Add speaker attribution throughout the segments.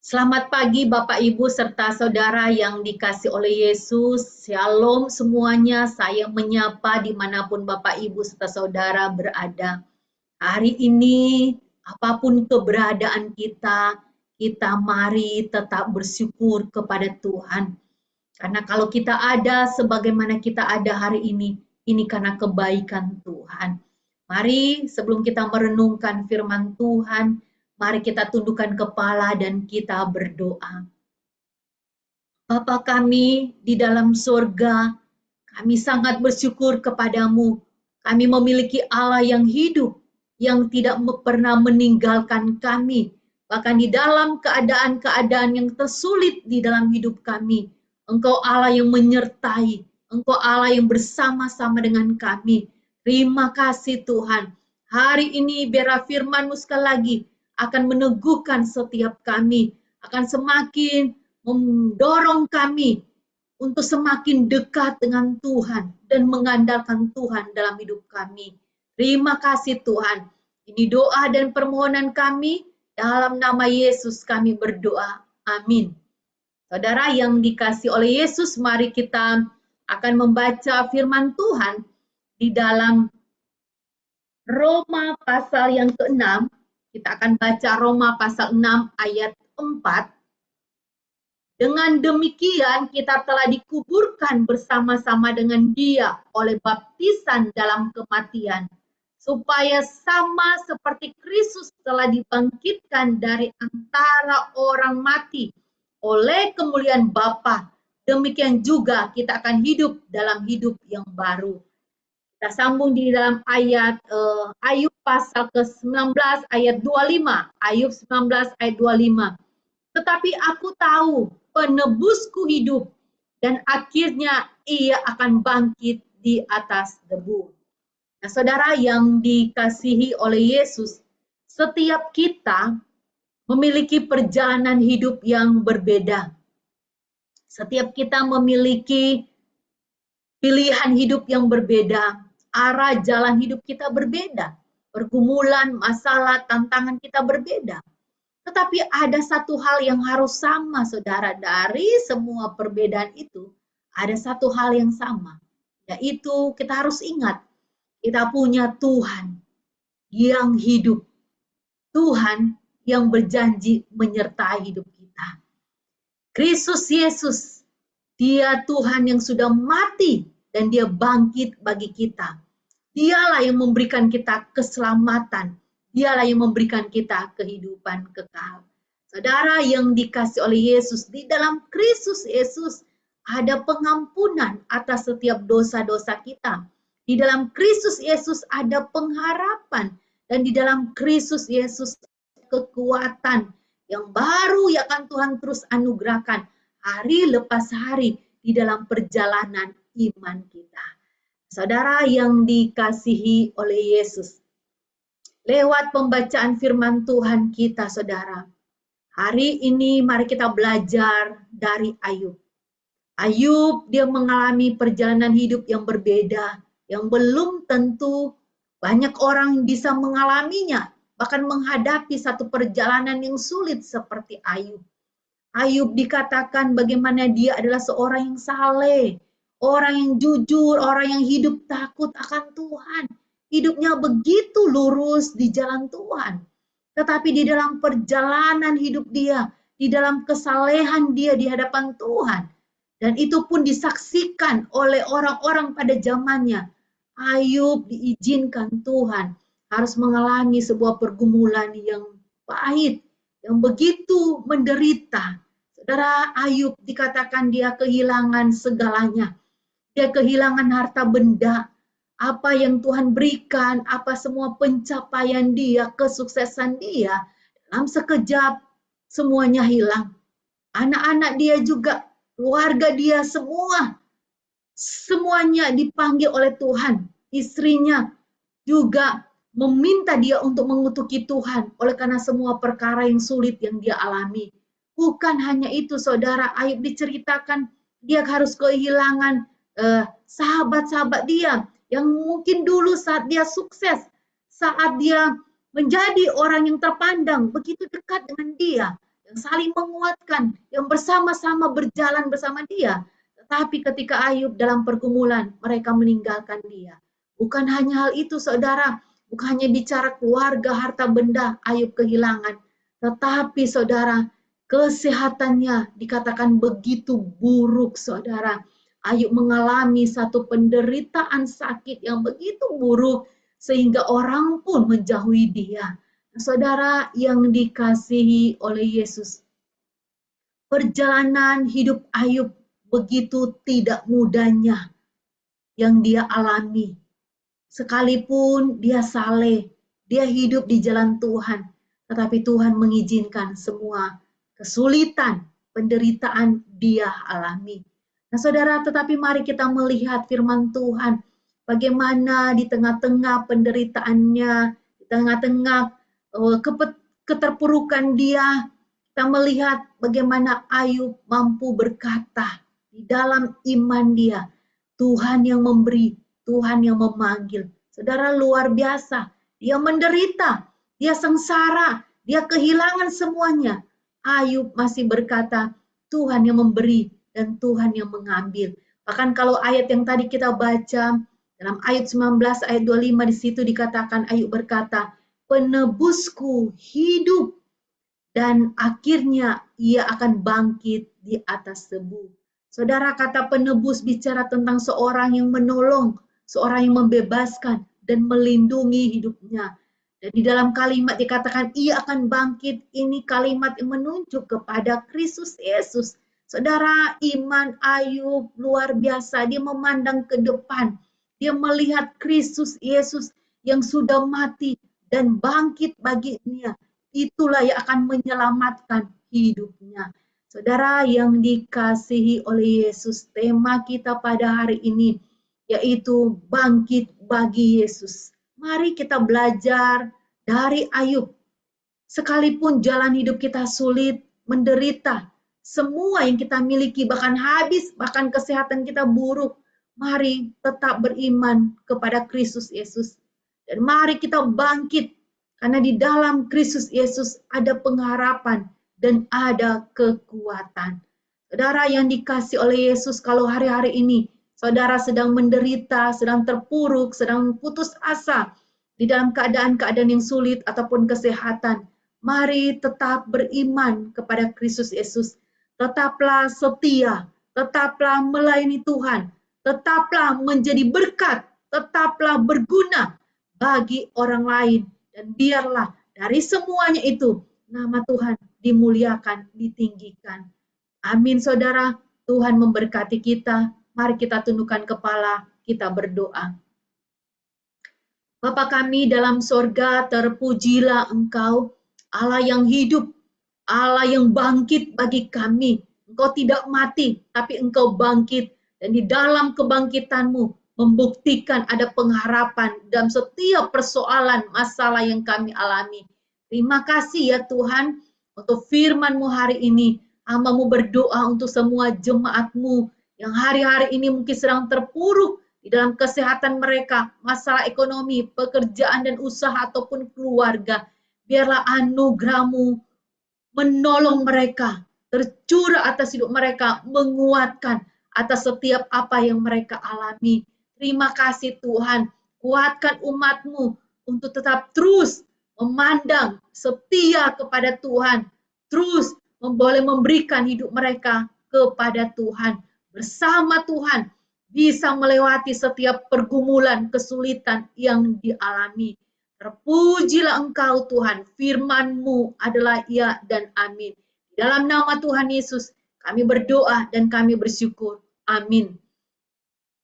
Speaker 1: Selamat pagi Bapak Ibu serta saudara yang dikasih oleh Yesus. Shalom semuanya, saya menyapa dimanapun Bapak Ibu serta saudara berada. Hari ini, apapun keberadaan kita mari tetap bersyukur kepada Tuhan. Karena kalau kita ada sebagaimana kita ada hari ini karena kebaikan Tuhan. Mari sebelum kita merenungkan firman Tuhan, mari kita tundukkan kepala dan kita berdoa. Bapa kami di dalam surga, kami sangat bersyukur kepadamu. Kami memiliki Allah yang hidup, yang tidak pernah meninggalkan kami. Bahkan di dalam keadaan-keadaan yang tersulit di dalam hidup kami, Engkau Allah yang menyertai, Engkau Allah yang bersama-sama dengan kami. Terima kasih Tuhan. Hari ini biarlah firman-Mu sekali lagi akan meneguhkan setiap kami, akan semakin mendorong kami untuk semakin dekat dengan Tuhan dan mengandalkan Tuhan dalam hidup kami. Terima kasih Tuhan. Ini doa dan permohonan kami, dalam nama Yesus kami berdoa. Amin. Saudara yang dikasih oleh Yesus, mari kita akan membaca firman Tuhan di dalam Roma pasal yang ke-6. Kita akan baca Roma pasal 6 ayat 4. Dengan demikian kita telah dikuburkan bersama-sama dengan Dia oleh baptisan dalam kematian, supaya sama seperti Kristus telah dibangkitkan dari antara orang mati oleh kemuliaan Bapa, demikian juga kita akan hidup dalam hidup yang baru. Kita sambung di dalam ayat Ayub pasal ke-19 ayat 25. Ayub 19 ayat 25. Tetapi aku tahu penebusku hidup dan akhirnya ia akan bangkit di atas debu. Nah, saudara yang dikasihi oleh Yesus, setiap kita memiliki perjalanan hidup yang berbeda. Setiap kita memiliki pilihan hidup yang berbeda, arah jalan hidup kita berbeda, pergumulan, masalah, tantangan kita berbeda. Tetapi ada satu hal yang harus sama, saudara. Dari semua perbedaan itu, ada satu hal yang sama. Yaitu kita harus ingat, kita punya Tuhan yang hidup. Tuhan yang berjanji menyertai hidup kita. Kristus Yesus, Dia Tuhan yang sudah mati dan Dia bangkit bagi kita. Dialah yang memberikan kita keselamatan. Dialah yang memberikan kita kehidupan kekal. Saudara yang dikasih oleh Yesus, di dalam Kristus Yesus ada pengampunan atas setiap dosa-dosa kita. Di dalam Kristus Yesus ada pengharapan. Dan di dalam Kristus Yesus kekuatan yang baru yang akan Tuhan terus anugerahkan hari lepas hari di dalam perjalanan iman kita. Saudara yang dikasihi oleh Yesus, lewat pembacaan firman Tuhan kita, saudara, hari ini mari kita belajar dari Ayub. Ayub, dia mengalami perjalanan hidup yang berbeda, yang belum tentu banyak orang bisa mengalaminya, bahkan menghadapi satu perjalanan yang sulit seperti Ayub. Ayub dikatakan bagaimana dia adalah seorang yang saleh, orang yang jujur, orang yang hidup takut akan Tuhan. Hidupnya begitu lurus di jalan Tuhan. Tetapi di dalam perjalanan hidup dia, di dalam kesalehan dia di hadapan Tuhan, dan itu pun disaksikan oleh orang-orang pada zamannya, Ayub diizinkan Tuhan harus mengalami sebuah pergumulan yang pahit, yang begitu menderita. Saudara, Ayub dikatakan dia kehilangan segalanya. Dia kehilangan harta benda, apa yang Tuhan berikan, apa semua pencapaian dia, kesuksesan dia, dalam sekejap semuanya hilang. Anak-anak dia juga, keluarga dia semuanya dipanggil oleh Tuhan. Istrinya juga meminta dia untuk mengutuki Tuhan oleh karena semua perkara yang sulit yang dia alami. Bukan hanya itu, saudara, Ayub diceritakan dia harus kehilangan sahabat-sahabat dia yang mungkin dulu saat dia sukses, saat dia menjadi orang yang terpandang begitu dekat dengan dia, yang saling menguatkan, yang bersama-sama berjalan bersama dia. Tetapi ketika Ayub dalam pergumulan, mereka meninggalkan dia. Bukan hanya hal itu, saudara, bukan hanya bicara keluarga, harta benda, Ayub kehilangan. Tetapi saudara, kesehatannya dikatakan begitu buruk, saudara. Ayub mengalami satu penderitaan sakit yang begitu buruk, sehingga orang pun menjauhi dia. Saudara yang dikasihi oleh Yesus, perjalanan hidup Ayub begitu tidak mudahnya yang dia alami. Sekalipun dia saleh, dia hidup di jalan Tuhan, tetapi Tuhan mengizinkan semua kesulitan, penderitaan dia alami. Nah saudara, tetapi mari kita melihat firman Tuhan, bagaimana di tengah-tengah penderitaannya, di tengah-tengah keterpurukan dia, kita melihat bagaimana Ayub mampu berkata di dalam iman dia, Tuhan yang memberi, Tuhan yang memanggil. Saudara, luar biasa. Dia menderita, dia sengsara, dia kehilangan semuanya. Ayub masih berkata, Tuhan yang memberi dan Tuhan yang mengambil. Bahkan kalau ayat yang tadi kita baca, dalam ayat 19, ayat 25 di situ dikatakan Ayub berkata, penebusku hidup dan akhirnya ia akan bangkit di atas debu. Saudara, kata penebus bicara tentang seorang yang menolong, seorang yang membebaskan dan melindungi hidupnya. Dan di dalam kalimat dikatakan ia akan bangkit, ini kalimat yang menunjuk kepada Kristus Yesus. Saudara, iman Ayub luar biasa, dia memandang ke depan. Dia melihat Kristus Yesus yang sudah mati dan bangkit baginya. Itulah yang akan menyelamatkan hidupnya. Saudara yang dikasihi oleh Yesus, tema kita pada hari ini yaitu bangkit bagi Yesus. Mari kita belajar dari Ayub. Sekalipun jalan hidup kita sulit, menderita, semua yang kita miliki bahkan habis, bahkan kesehatan kita buruk, mari tetap beriman kepada Kristus Yesus. Dan mari kita bangkit, karena di dalam Kristus Yesus ada pengharapan dan ada kekuatan. Saudara yang dikasih oleh Yesus, kalau hari-hari ini saudara sedang menderita, sedang terpuruk, sedang putus asa, di dalam keadaan-keadaan yang sulit ataupun kesehatan, mari tetap beriman kepada Kristus Yesus. Tetaplah setia, tetaplah melayani Tuhan, tetaplah menjadi berkat, tetaplah berguna bagi orang lain. Dan biarlah dari semuanya itu nama Tuhan dimuliakan, ditinggikan. Amin saudara, Tuhan memberkati kita. Mari kita tundukkan kepala, kita berdoa. Bapa kami dalam sorga, terpujilah Engkau, Allah yang hidup, Allah yang bangkit bagi kami. Engkau tidak mati, tapi Engkau bangkit. Dan di dalam kebangkitan-Mu, membuktikan ada pengharapan dalam setiap persoalan masalah yang kami alami. Terima kasih ya Tuhan untuk firman-Mu hari ini. Hamba-Mu berdoa untuk semua jemaat-Mu yang hari-hari ini mungkin sedang terpuruk di dalam kesehatan mereka, masalah ekonomi, pekerjaan dan usaha ataupun keluarga. Biarlah anugerah-Mu menolong mereka, tercurah atas hidup mereka, menguatkan atas setiap apa yang mereka alami. Terima kasih Tuhan, kuatkan umat-Mu untuk tetap terus memandang setia kepada Tuhan, terus boleh memberikan hidup mereka kepada Tuhan. Bersama Tuhan bisa melewati setiap pergumulan, kesulitan yang dialami. Terpujilah Engkau Tuhan, firman-Mu adalah ya dan amin. Dalam nama Tuhan Yesus, kami berdoa dan kami bersyukur. Amin.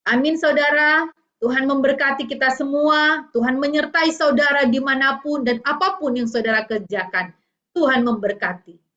Speaker 1: Amin saudara, Tuhan memberkati kita semua, Tuhan menyertai saudara dimanapun dan apapun yang saudara kerjakan. Tuhan memberkati.